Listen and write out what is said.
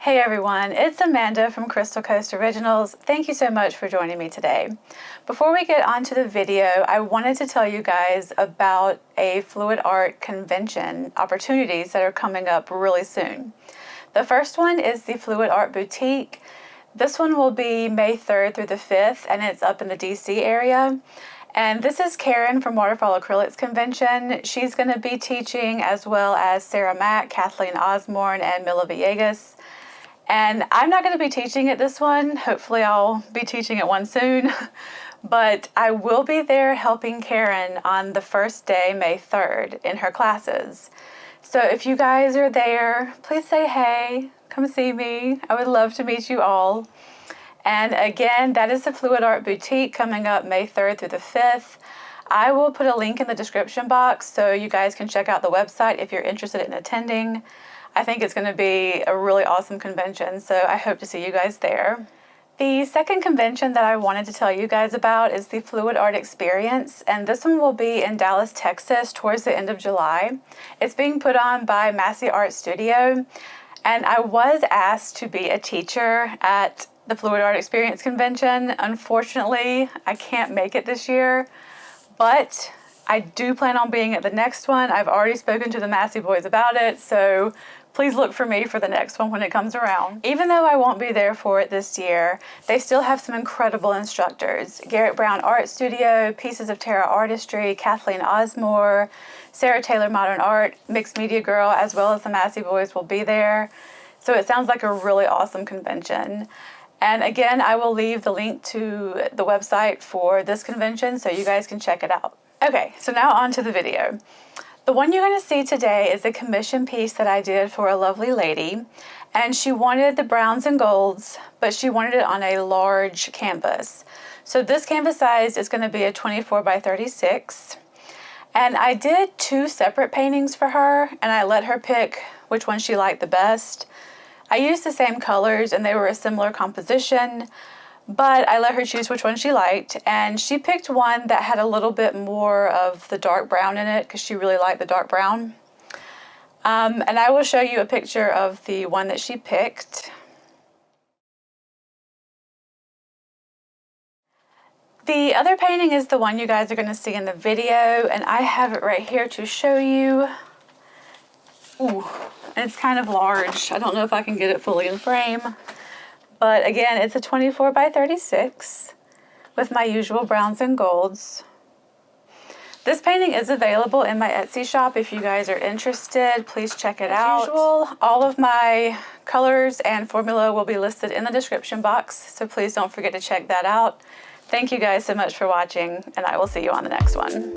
Hey everyone, it's Amanda from Crystal Coast Originals. Thank you so much for joining me today. Before we get on to the video, I wanted to tell you guys about a fluid art convention opportunities that are coming up really soon. The first one is the Fluid Art Boutique. This one will be May 3rd through the 5th, and it's up in the DC area. And this is Karen from Waterfall Acrylics Convention. She's going to be teaching, as well as Sarah Mack, Kathleen Osborne, and Mila Villegas. And I'm not going to be teaching at this one. Hopefully I'll be teaching at one soon. But I will be there helping Karen on the first day, May 3rd, in her classes. So if you guys are there, please say hey, come see me. I would love to meet you all. And again, that is the Fluid Art Boutique coming up May 3rd through the 5th. I will put a link in the description box so you guys can check out the website if you're interested in attending. I think it's going to be a really awesome convention, so I hope to see you guys there. The second convention that I wanted to tell you guys about is the Fluid Art Experience, and this one will be in Dallas, Texas towards the end of July. It's being put on by Massey Art Studio, and I was asked to be a teacher at the Fluid Art Experience convention. Unfortunately, I can't make it this year, but I do plan on being at the next one. I've already spoken to the Massey boys about it, so please look for me for the next one when it comes around. Even though I won't be there for it this year, they still have some incredible instructors. Garrett Brown Art Studio, Pieces of Terra Artistry, Kathleen Osborne, Sarah Taylor Modern Art, Mixed Media Girl, as well as the Massey boys will be there. So it sounds like a really awesome convention. And again, I will leave the link to the website for this convention so you guys can check it out. Okay, so now on to the video. The one you're going to see today is a commission piece that I did for a lovely lady, and she wanted the browns and golds, but she wanted it on a large canvas. So this canvas size is going to be a 24 by 36, and I did two separate paintings for her, and I let her pick which one she liked the best. I used the same colors, and they were a similar composition, but I let her choose which one she liked, and she picked one that had a little bit more of the dark brown in it because she really liked the dark brown. And I will show you a picture of the one that she picked. The other painting is the one you guys are going to see in the video, and I have it right here to show you. Ooh, and it's kind of large. I don't know if I can get it fully in frame. But again, it's a 24 by 36 with my usual browns and golds. This painting is available in my Etsy shop. If you guys are interested, please check it out. As usual, all of my colors and formula will be listed in the description box, so please don't forget to check that out. Thank you guys so much for watching, and I will see you on the next one.